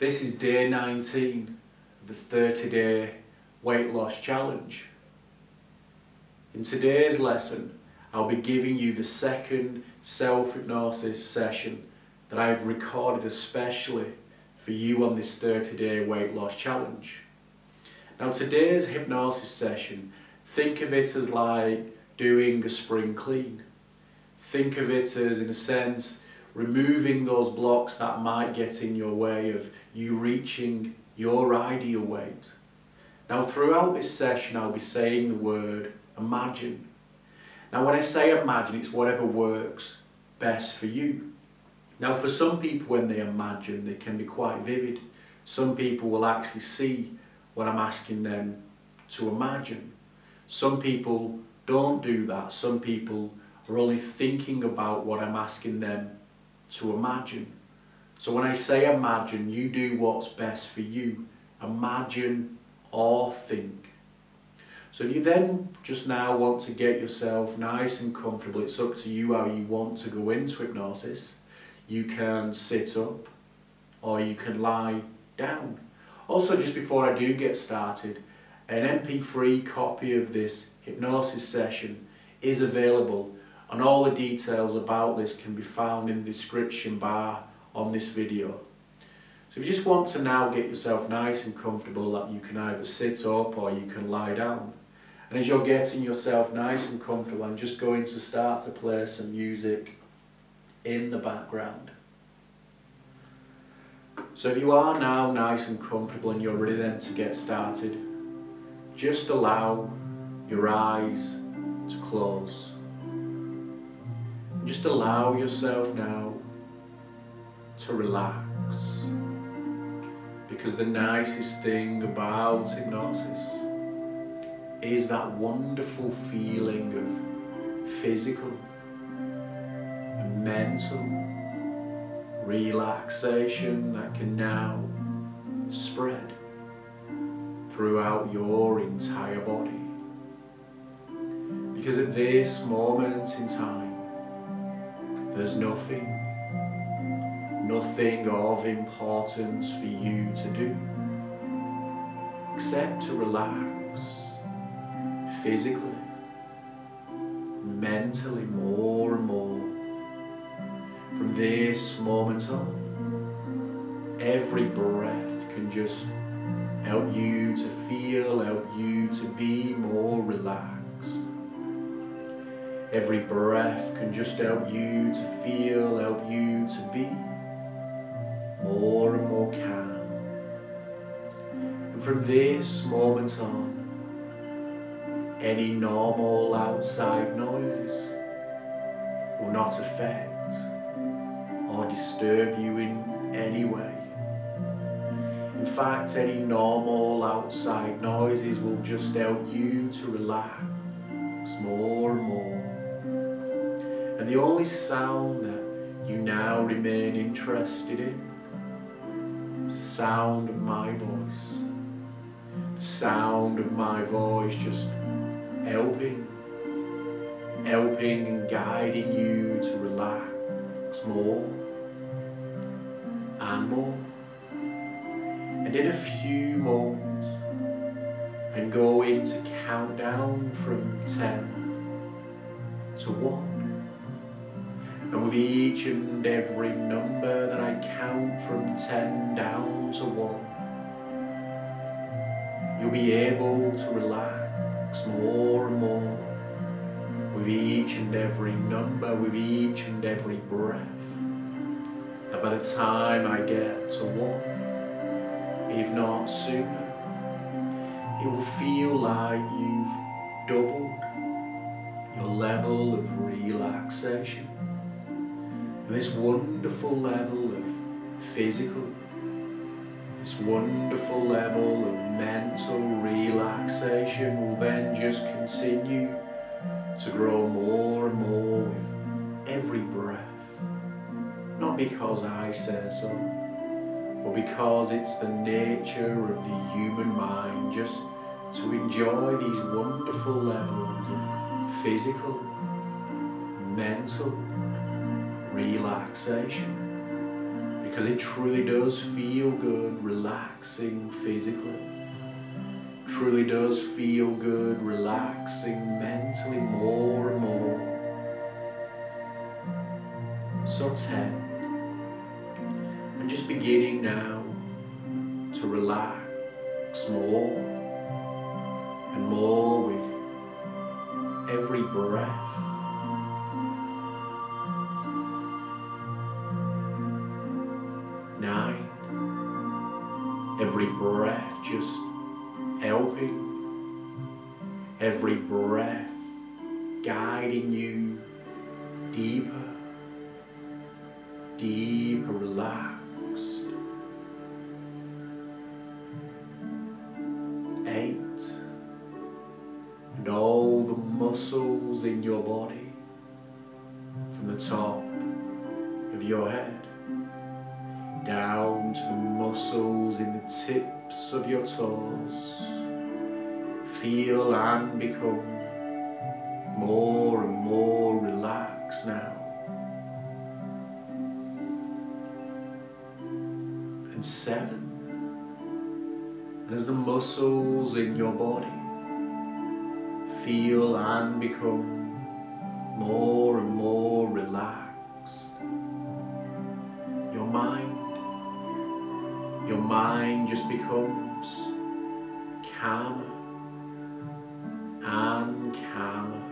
This is day 19 of the 30-day weight loss challenge. In today's lesson, I'll be giving you the second self-hypnosis session that I've recorded especially for you on this 30-day weight loss challenge. Now, today's hypnosis session, think of it as like doing a spring clean. Think of it as, in a sense, removing those blocks that might get in your way of you reaching your ideal weight. Now, throughout this session, I'll be saying the word imagine. Now, when I say imagine, it's whatever works best for you. Now, for some people, when they imagine, they can be quite vivid. Some people will actually see what I'm asking them to imagine. Some people don't do that. Some people are only thinking about what I'm asking them to imagine. So when I say imagine, you do what's best for you. Imagine or think. So if you then just now want to get yourself nice and comfortable, it's up to you how you want to go into hypnosis. You can sit up or you can lie down. Also, just before I do get started, an MP3 copy of this hypnosis session is available, and all the details about this can be found in the description bar on this video. So if you just want to now get yourself nice and comfortable, that you can either sit up or you can lie down. And as you're getting yourself nice and comfortable, I'm just going to start to play some music in the background. So if you are now nice and comfortable and you're ready then to get started, just allow your eyes to close. Just allow yourself now to relax, because the nicest thing about hypnosis is that wonderful feeling of physical and mental relaxation that can now spread throughout your entire body. Because at this moment in time, there's nothing of importance for you to do except to relax physically, mentally, more and more. From this moment on, every breath can just help you to feel, help you to be more relaxed. Every breath can just help you to feel, help you to be more and more calm. And from this moment on, any normal outside noises will not affect or disturb you in any way. In fact, any normal outside noises will just help you to relax more and more. And the only sound that you now remain interested in is the sound of my voice. The sound of my voice just helping and guiding you to relax more and more. And in a few moments, I'm going to count down from 10 to 1. And with each and every number that I count from 10 down to 1, you'll be able to relax more and more with each and every number, with each and every breath. And by the time I get to 1, if not sooner, it will feel like you've doubled your level of relaxation. And this wonderful level of physical, this wonderful level of mental relaxation will then just continue to grow more and more with every breath. Not because I say so, but because it's the nature of the human mind just to enjoy these wonderful levels of physical, mental relaxation. because it truly does feel good relaxing physically. Truly does feel good relaxing mentally more and more. So 10. And just beginning now to relax more and more with every breath. 9. Every breath just helping, every breath guiding you deeper, deeper relaxed. 8. And all the muscles in your body, from the top of your head down to the muscles in the tips of your toes, feel and become more and more relaxed now. And 7. And as the muscles in your body feel and become more and more relaxed, your mind just becomes calmer and calmer.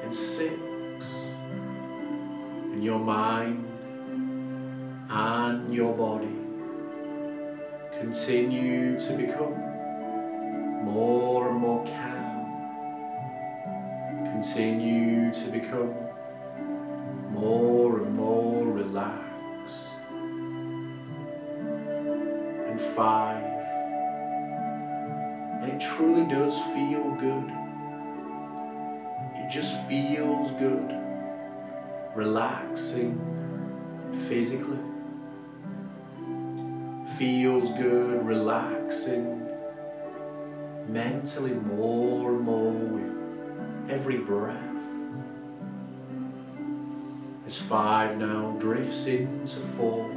And 6. And your mind and your body continue to become more and more calm, continue to become more and more relaxed. And 5. And it truly does feel good. It just feels good, relaxing physically. Feels good, relaxing mentally more and more with every breath. As 5 now drifts into 4,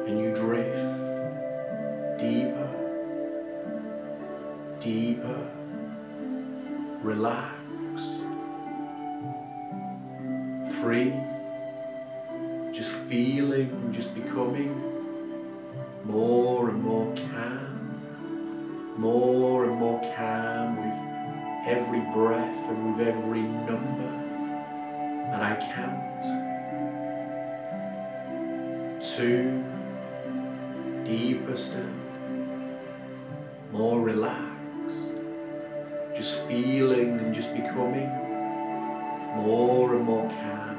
and you drift deeper, deeper, relaxed. 3, just feeling, just becoming more and more calm, more and more calm with every breath and with every number that I count. 2, deeper still, more relaxed, just feeling and just becoming more and more calm.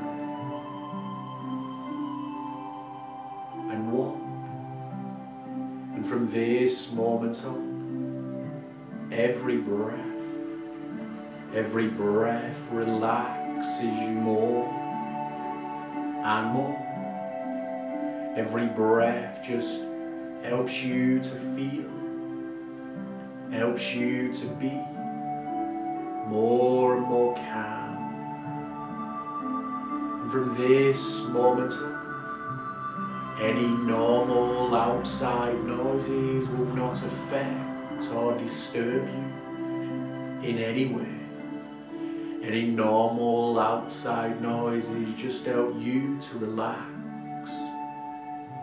And 1. And from this moment on, every breath relaxes you more and more. Every breath just helps you to feel, helps you to be more and more calm. And from this moment on, any normal outside noises will not affect or disturb you in any way. Any normal outside noises just help you to relax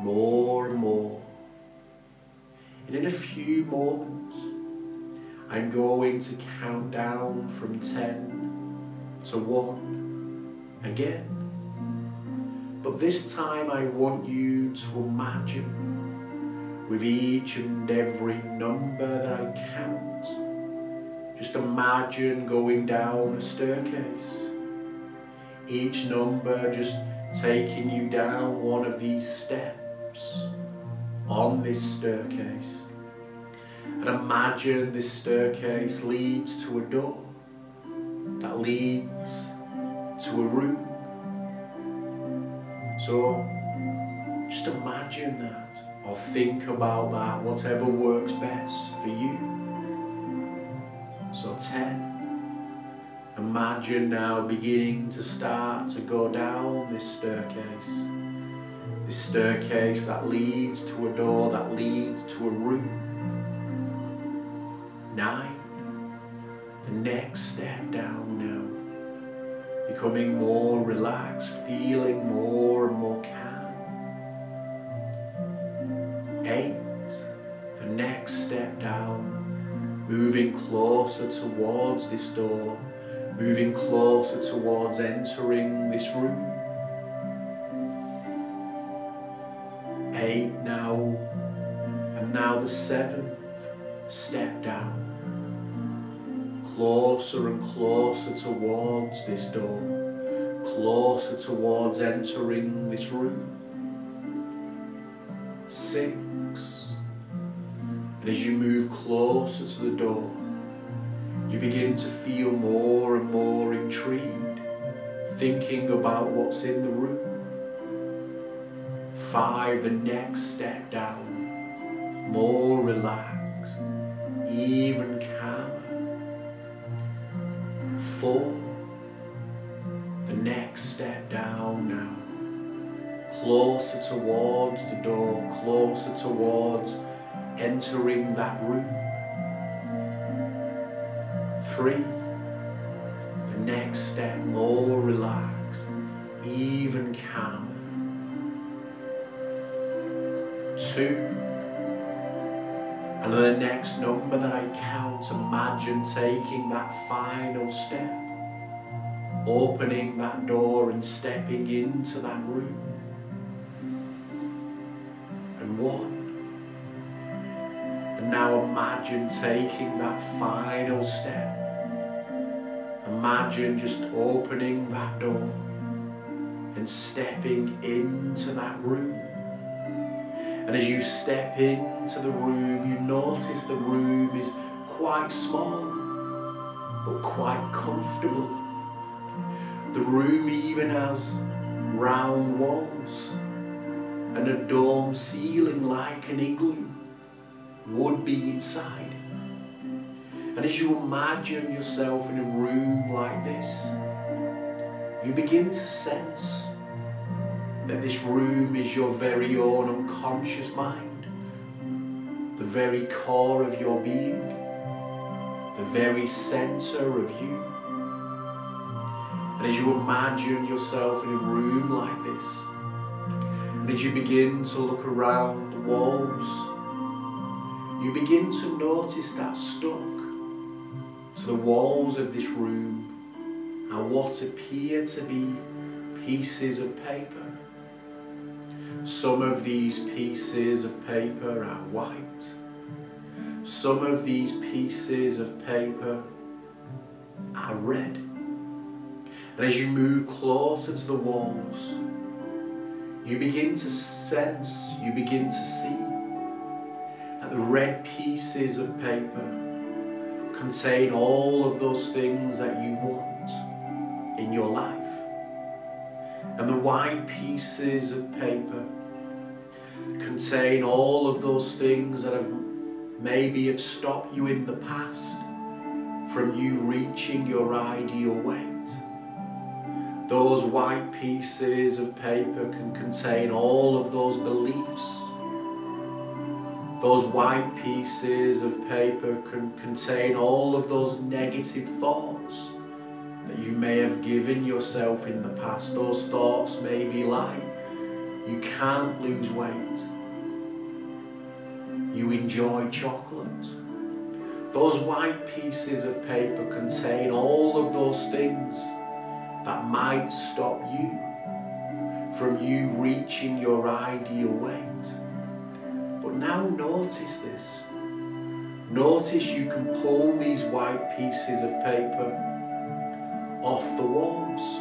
more and more. And in a few moments, I'm going to count down from 10 to 1 again. But this time I want you to imagine with each and every number that I count, just imagine going down a staircase. Each number just taking you down one of these steps on this staircase. And imagine this staircase leads to a door that leads to a room. So just imagine that, or think about that, whatever works best for you. So 10, Imagine now beginning to start to go down this staircase that leads to a door, that leads to a room. 9, the next step down now, becoming more relaxed, feeling more and more calm. 8, the next step down, moving closer towards this door, moving closer towards entering this room. 8 now, and now the 7th step down, closer and closer towards this door, closer towards entering this room. 6, and as you move closer to the door, you begin to feel more and more intrigued, thinking about what's in the room. 5, the next step down, more relaxed, even calmer. 4, the next step down now, closer towards the door, closer towards entering that room. 3, the next step, more relaxed, even calmer. 2, and the next number that I count, imagine taking that final step, opening that door and stepping into that room. And 1, and now imagine taking that final step. Imagine just opening that door and stepping into that room. And as you step into the room, you notice the room is quite small, but quite comfortable. The room even has round walls and a dome ceiling like an igloo would be inside. And as you imagine yourself in a room like this, you begin to sense that this room is your very own unconscious mind, the very core of your being, the very center of you. And as you imagine yourself in a room like this, and as you begin to look around the walls, you begin to notice that stuck to the walls of this room are what appear to be pieces of paper. Some of these pieces of paper are white. Some of these pieces of paper are red. And as you move closer to the walls, you begin to sense, you begin to see that the red pieces of paper contain all of those things that you want in your life. And the white pieces of paper contain all of those things that have stopped you in the past from you reaching your ideal weight. Those white pieces of paper can contain all of those beliefs. Those white pieces of paper can contain all of those negative thoughts that you may have given yourself in the past. Those thoughts may be like, you can't lose weight. You enjoy chocolate. Those white pieces of paper contain all of those things that might stop you from you reaching your ideal weight. But now notice this. Notice you can pull these white pieces of paper off the walls.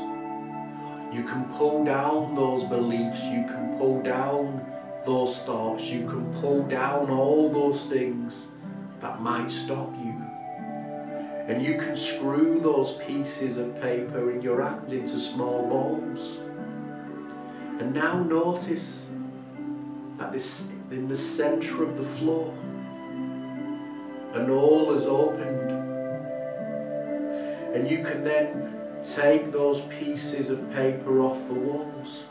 You can pull down those beliefs, you can pull down those thoughts, you can pull down all those things that might stop you. And you can screw those pieces of paper in your hands into small balls. And now notice that this, in the center of the floor, an hole has opened. And you can then take those pieces of paper off the walls.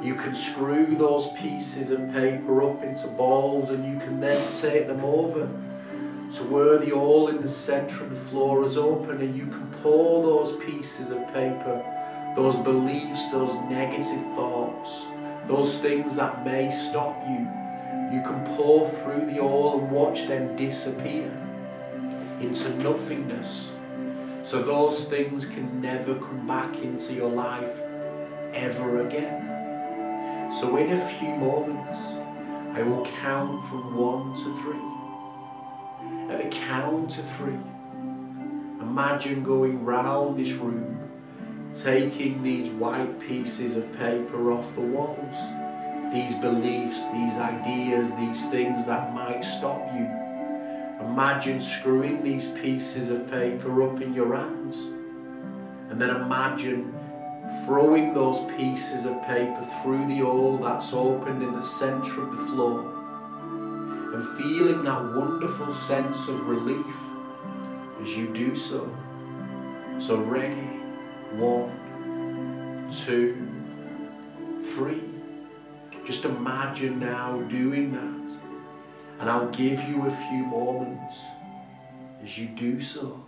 You can screw those pieces of paper up into balls, and you can then take them over to where the hole in the centre of the floor is open, and you can pour those pieces of paper, those beliefs, those negative thoughts, those things that may stop you, you can pour through the hole and watch them disappear into nothingness. So those things can never come back into your life ever again. So in a few moments, I will count from 1 to 3. At the count of 3, imagine going round this room, taking these white pieces of paper off the walls, these beliefs, these ideas, these things that might stop you. Imagine screwing these pieces of paper up in your hands, and then imagine throwing those pieces of paper through the hole that's opened in the centre of the floor, and feeling that wonderful sense of relief as you do so. So ready, 1, 2, 3. Just imagine now doing that, and I'll give you a few moments as you do so.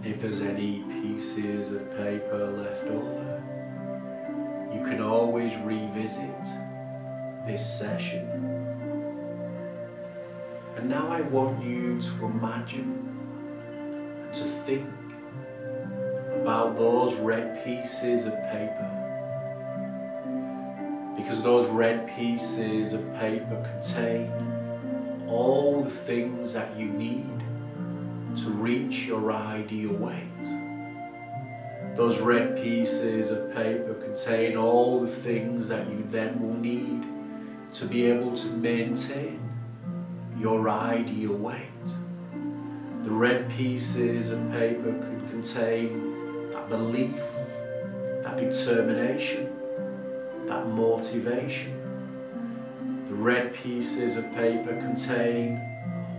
If there's any pieces of paper left over, you can always revisit this session. And now I want you to imagine and to think about those red pieces of paper, because those red pieces of paper contain all the things that you need to reach your ideal weight. Those red pieces of paper contain all the things that you then will need to be able to maintain your ideal weight. The red pieces of paper could contain that belief, that determination, that motivation. The red pieces of paper contain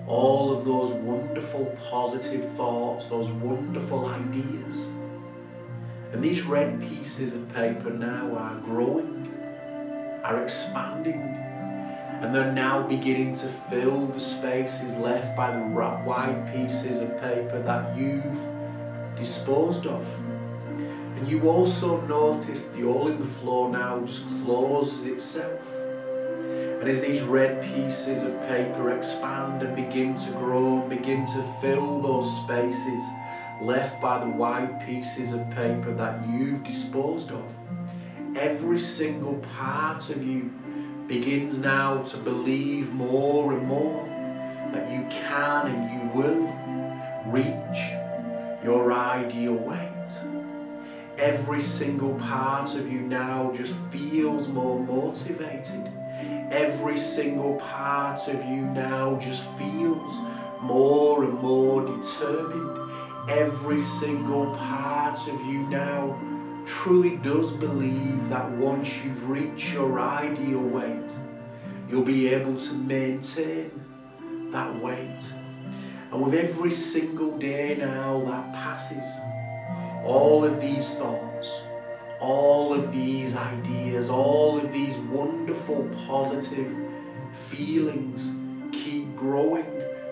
all of those wonderful positive thoughts, those wonderful ideas. And these red pieces of paper now are growing, are expanding, and they're now beginning to fill the spaces left by the white pieces of paper that you've disposed of. And you also notice the hole in the floor now just closes itself. And as these red pieces of paper expand and begin to grow and begin to fill those spaces left by the white pieces of paper that you've disposed of, every single part of you begins now to believe more and more that you can and you will reach your ideal weight. Every single part of you now just feels more motivated. Every single part of you now just feels more and more determined. Every single part of you now truly does believe that once you've reached your ideal weight, you'll be able to maintain that weight. And with every single day now that passes, all of these thoughts, all of these ideas, all of these wonderful positive feelings keep growing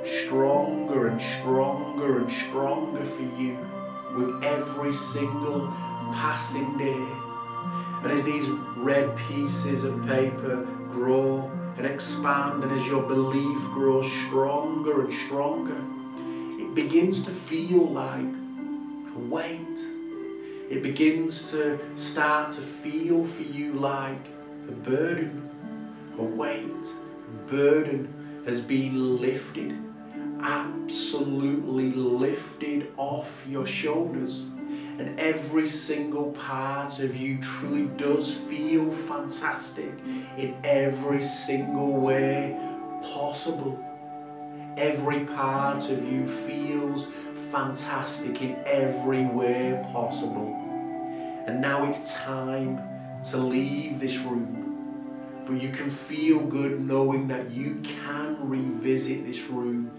stronger and stronger and stronger for you with every single passing day. And as these red pieces of paper grow and expand, and as your belief grows stronger and stronger, it begins to feel like a weight. It begins to start to feel for you like a burden, a weight. Burden has been lifted, absolutely lifted off your shoulders. And every single part of you truly does feel fantastic in every single way possible. Every part of you feels fantastic in every way possible. And now it's time to leave this room. But you can feel good knowing that you can revisit this room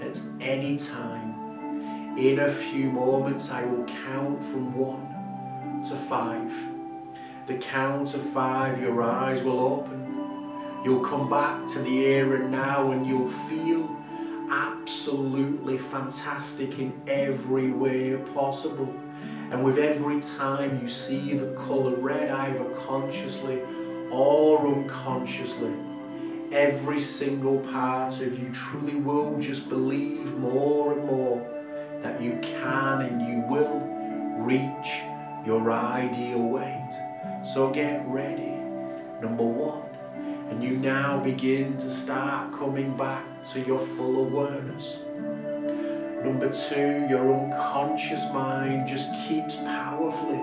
at any time. In a few moments, I will count from 1 to 5. The count of 5, your eyes will open. You'll come back to the here and now, and you'll feel absolutely fantastic in every way possible. And with every time you see the colour red, either consciously or unconsciously, every single part of you truly will just believe more and more that you can and you will reach your ideal weight. So get ready, number 1, and you now begin to start coming back to your full awareness. Number 2, your unconscious mind just keeps powerfully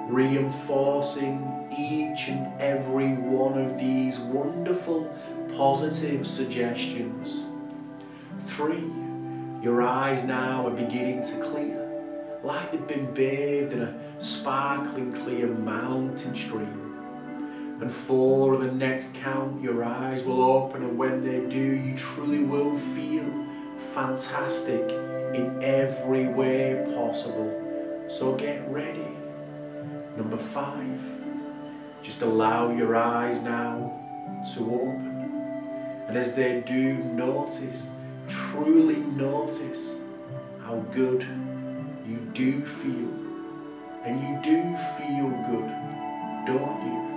reinforcing each and every one of these wonderful positive suggestions. 3, your eyes now are beginning to clear, like they've been bathed in a sparkling clear mountain stream. And 4, the next count, your eyes will open, and when they do, you truly will feel fantastic in every way possible. So get ready. Number 5, just allow your eyes now to open. And as they do, notice, truly notice how good you do feel. And you do feel good, don't you?